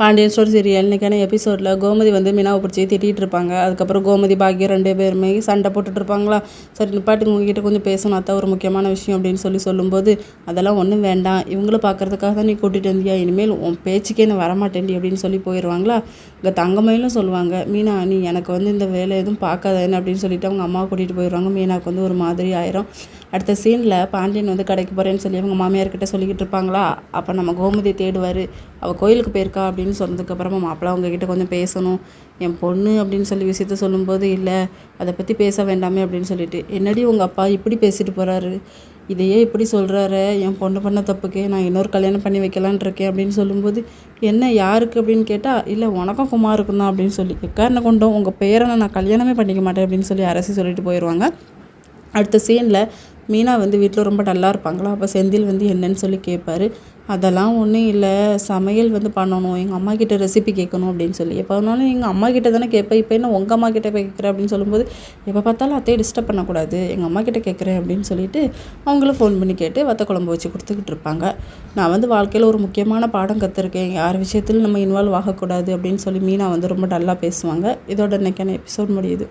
Pandian store serial இன்றைக்கான எபிசோடில் கோமதி வந்து மீனாவை பிடிச்சி திட்டிகிட்டு இருப்பாங்க. அதுக்கப்புறம் கோமதி பாக்கியம் 2 பேருமே சண்டை போட்டுட்டு இருப்பாங்களா. சரி நிப்பாட்டுங்க, உங்ககிட்ட கொஞ்சம் பேசணும், அதான் ஒரு முக்கியமான விஷயம் அப்படின்னு சொல்லும்போது, அதெல்லாம் ஒன்றும் வேண்டாம், இவங்களும் பார்க்குறதுக்காக தான் நீ கூட்டிகிட்டு வந்தியா, இனிமேல் உன் பேச்சுக்கே நான் வரமாட்டேன்டி அப்படின்னு சொல்லி போயிடுவாங்களா. இங்கே தங்கமயிலும் சொல்லுவாங்க, மீனா நீ எனக்கு வந்து இந்த வேலை எதுவும் பார்க்காதேன்னு அப்படின்னு சொல்லிட்டு அவங்க அம்மாவை கூட்டிகிட்டு போயிடுவாங்க. மீனாவுக்கு வந்து ஒரு மாதிரி ஆயிரும். அடுத்த சீனில் பாண்டியன் வந்து கடைக்கு போகிறேன்னு சொல்லி அவங்க மாமியார்கிட்ட சொல்லிக்கிட்டு இருப்பாங்களா. அப்போ நம்ம கோமதி தேடுவார். அவள் கோயிலுக்கு போயிருக்கா அப்படின்னு சொன்னதுக்கப்புறமா, மாப்பிள்ளை அவங்கக்கிட்ட கொஞ்சம் பேசணும், என் பொண்ணு அப்படின்னு சொல்லி விஷயத்த சொல்லும்போது, இல்லை அதை பற்றி பேச வேண்டாமே அப்படின்னு சொல்லிட்டு, என்னடி உங்கள் அப்பா இப்படி பேசிட்டு போகிறாரு, இதையே இப்படி சொல்கிறாரு, என் பொண்ணு பண்ண தப்புக்கே நான் இன்னொரு கல்யாணம் பண்ணி வைக்கலான் இருக்கேன் அப்படின்னு சொல்லும்போது, என்ன யாருக்கு அப்படின்னு கேட்டால், இல்லை உனக்கும் குமாருக்கும் தான் அப்படின்னு சொல்லி, எக்காரணம் கொண்டோம் உங்கள் பேரனை நான் கல்யாணமே பண்ணிக்க மாட்டேன் அப்படின்னு சொல்லி அரசி சொல்லிட்டு போயிடுவாங்க. அடுத்த சீனில் மீனா வந்து வீட்டில் ரொம்ப டல்லாக இருப்பாங்களா. அப்போ செந்தில் வந்து என்னன்னு சொல்லி கேட்பாரு. அதெல்லாம் ஒன்றும் இல்லை, சமையல் வந்து பண்ணணும், எங்கள் அம்மா கிட்ட ரெசிபி கேட்கணும் அப்படின்னு சொல்லி. எப்போ வேணாலும் எங்கள் அம்மா கிட்ட தானே கேட்பேன், இப்போ என்ன உங்கள் அம்மா கிட்ட போய் கேட்குறேன் அப்படின்னு சொல்லும்போது, எப்போ பார்த்தாலும் அத்தையை டிஸ்டர்ப் பண்ணக்கூடாது, எங்கள் அம்மா கிட்ட கேட்குறேன் அப்படின்னு சொல்லிட்டு அவங்களும் ஃபோன் பண்ணி கேட்டு வத்த குழம்பு வச்சு கொடுத்துக்கிட்டு இருப்பாங்க. நான் வந்து வாழ்க்கையில் ஒரு முக்கியமான பாடம் கற்றுருக்கேன், யார் விஷயத்திலும் நம்ம இன்வால்வ் ஆகக்கூடாது அப்படின்னு சொல்லி மீனா வந்து ரொம்ப டல்லாக பேசுவாங்க. இதோட இன்றைக்கான எபிசோட் முடியுது.